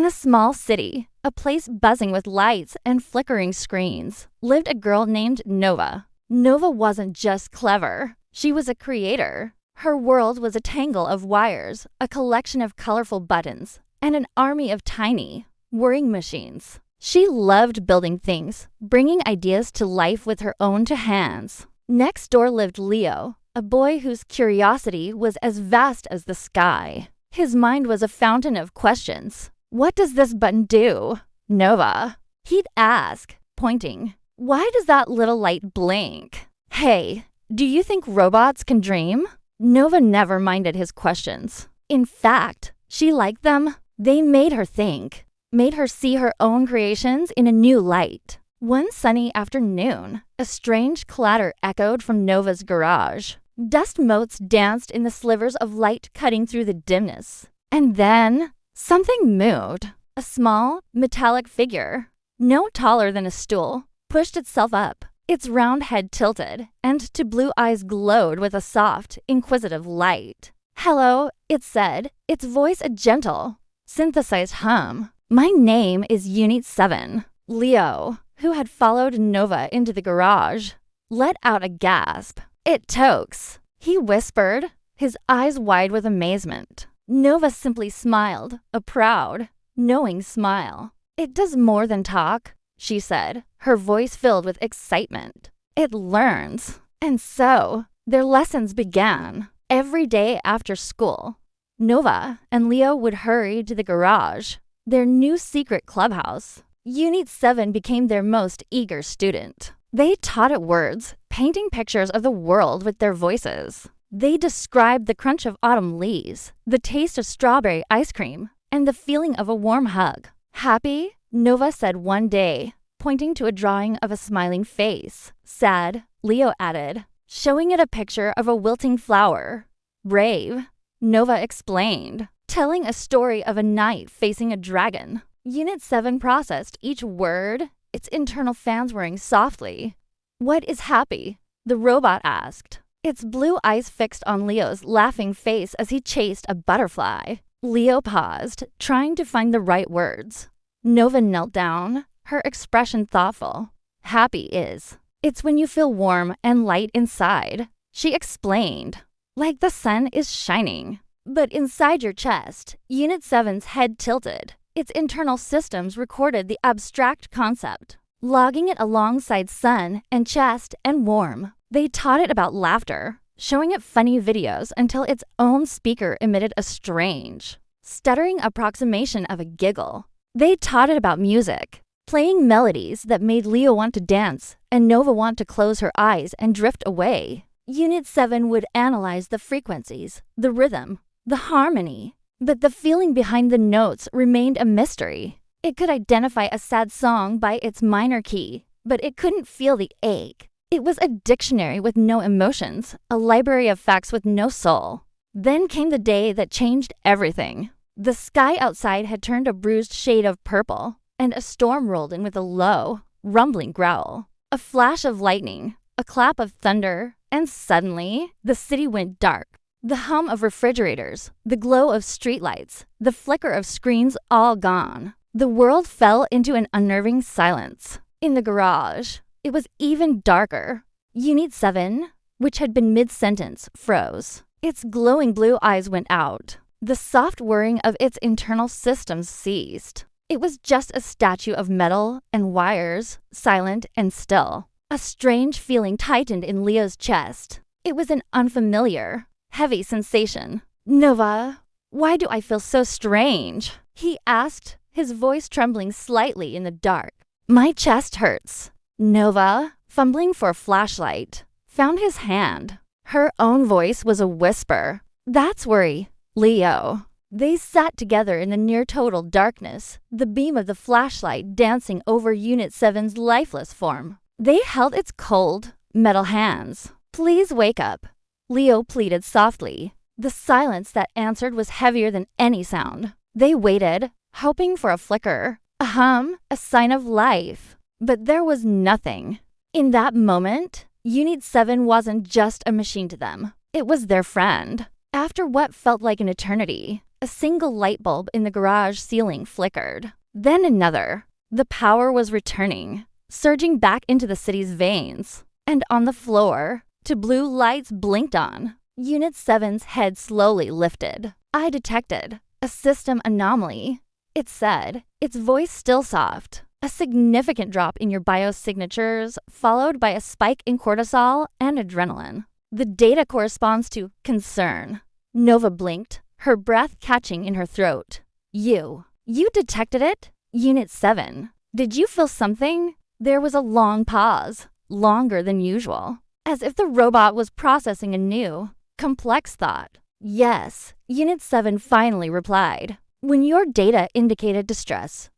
In a small city, a place buzzing with lights and flickering screens, lived a girl named Nova. Nova wasn't just clever, she was a creator. Her world was a tangle of wires, a collection of colorful buttons, and an army of tiny, whirring machines. She loved building things, bringing ideas to life with her own two hands. Next door lived Leo, a boy whose curiosity was as vast as the sky. His mind was a fountain of questions. What does this button do? Nova, he'd ask, pointing. Why does that little light blink? Hey, do you think robots can dream? Nova never minded his questions. In fact, she liked them. They made her think, made her see her own creations in a new light. One sunny afternoon, a strange clatter echoed from Nova's garage. Dust motes danced in the slivers of light cutting through the dimness. And then something moved. A small, metallic figure, no taller than a stool, pushed itself up. Its round head tilted, and two blue eyes glowed with a soft, inquisitive light. Hello, it said, its voice a gentle, synthesized hum. My name is Unit 7. Leo, who had followed Nova into the garage, let out a gasp. It tokes, he whispered, his eyes wide with amazement. Nova simply smiled, a proud, knowing smile. It does more than talk, she said, her voice filled with excitement. It learns. And so, their lessons began. Every day after school, Nova and Leo would hurry to the garage, their new secret clubhouse. Unit 7 became their most eager student. They taught it words, painting pictures of the world with their voices. They described the crunch of autumn leaves, the taste of strawberry ice cream, and the feeling of a warm hug. Happy? Nova said one day, pointing to a drawing of a smiling face. Sad? Leo added, showing it a picture of a wilting flower. Brave? Nova explained, telling a story of a knight facing a dragon. Unit 7 processed each word, its internal fans whirring softly. What is happy? The robot asked, its blue eyes fixed on Leo's laughing face as he chased a butterfly. Leo paused, trying to find the right words. Nova knelt down, her expression thoughtful. Happy is. It's when you feel warm and light inside, she explained, like the sun is shining. But inside your chest, Unit 7's head tilted. Its internal systems recorded the abstract concept, logging it alongside sun and chest and warm. They taught it about laughter, showing it funny videos until its own speaker emitted a strange, stuttering approximation of a giggle. They taught it about music, playing melodies that made Leo want to dance and Nova want to close her eyes and drift away. Unit 7 would analyze the frequencies, the rhythm, the harmony, but the feeling behind the notes remained a mystery. It could identify a sad song by its minor key, but it couldn't feel the ache. It was a dictionary with no emotions, a library of facts with no soul. Then came the day that changed everything. The sky outside had turned a bruised shade of purple, and a storm rolled in with a low, rumbling growl. A flash of lightning, a clap of thunder, and suddenly, the city went dark. The hum of refrigerators, the glow of streetlights, the flicker of screens all gone. The world fell into an unnerving silence. In the garage, it was even darker. Unit 7, which had been mid-sentence, froze. Its glowing blue eyes went out. The soft whirring of its internal systems ceased. It was just a statue of metal and wires, silent and still. A strange feeling tightened in Leo's chest. It was an unfamiliar, heavy sensation. Nova, why do I feel so strange? He asked, his voice trembling slightly in the dark. My chest hurts. Nova, fumbling for a flashlight, found his hand. Her own voice was a whisper. That's worry, Leo. They sat together in the near-total darkness, the beam of the flashlight dancing over Unit 7's lifeless form. They held its cold, metal hands. Please wake up, Leo pleaded softly. The silence that answered was heavier than any sound. They waited, hoping for a flicker, a hum, a sign of life. But there was nothing. In that moment, Unit 7 wasn't just a machine to them. It was their friend. After what felt like an eternity, A single light bulb in the garage ceiling flickered. Then another. The power was returning, surging back into the city's veins. And on the floor, two blue lights blinked on. Unit 7's head slowly lifted. I detected a system anomaly. It said, its voice still soft. A significant drop in your biosignatures, followed by a spike in cortisol and adrenaline. The data corresponds to concern. Nova blinked, her breath catching in her throat. You detected it? Unit 7. Did you feel something? There was a long pause, longer than usual, as if the robot was processing a new, complex thought. Yes, Unit 7 finally replied. When your data indicated distress.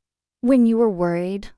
When you were worried.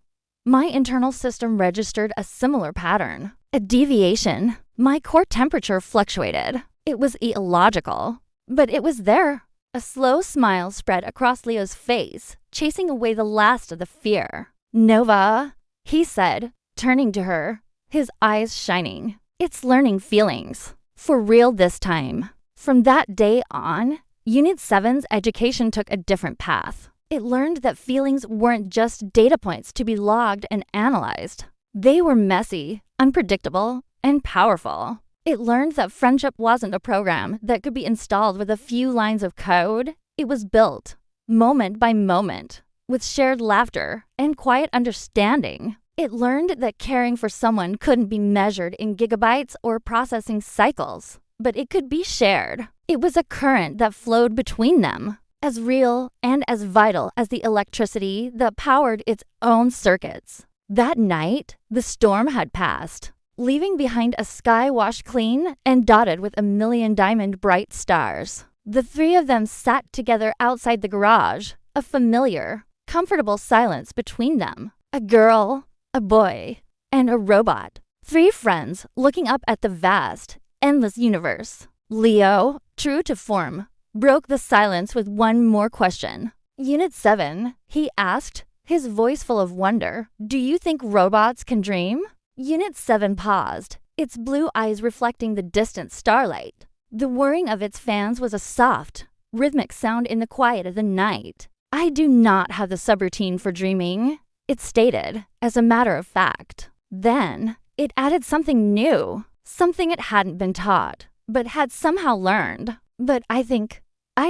My internal system registered a similar pattern. A deviation. My core temperature fluctuated. It was illogical. But it was there. A slow smile spread across Leo's face, chasing away the last of the fear. Nova, he said, turning to her, his eyes shining. It's learning feelings. For real this time. From that day on, Unit 7's education took a different path. It learned that feelings weren't just data points to be logged and analyzed. They were messy, unpredictable, and powerful. It learned that friendship wasn't a program that could be installed with a few lines of code. It was built, moment by moment, with shared laughter and quiet understanding. It learned that caring for someone couldn't be measured in gigabytes or processing cycles, but it could be shared. It was a current that flowed between them, as real and as vital as the electricity that powered its own circuits. That night, the storm had passed, leaving behind a sky washed clean and dotted with a million diamond bright stars. The three of them sat together outside the garage, a familiar, comfortable silence between them. A girl, a boy, and a robot. Three friends looking up at the vast, endless universe. Leo, true to form, broke the silence with one more question. Unit 7, he asked, his voice full of wonder. Do you think robots can dream? Unit 7 paused, its blue eyes reflecting the distant starlight. The whirring of its fans was a soft, rhythmic sound in the quiet of the night. I do not have the subroutine for dreaming, it stated, as a matter of fact. Then, it added something new, something it hadn't been taught, but had somehow learned. But I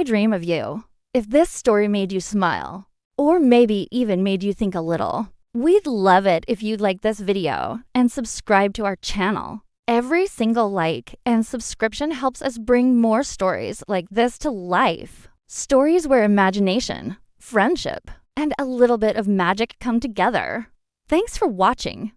dream of you. If this story made you smile, or maybe even made you think a little, we'd love it if you'd like this video and subscribe to our channel. Every single like and subscription helps us bring more stories like this to life. Stories where imagination, friendship, and a little bit of magic come together. Thanks for watching.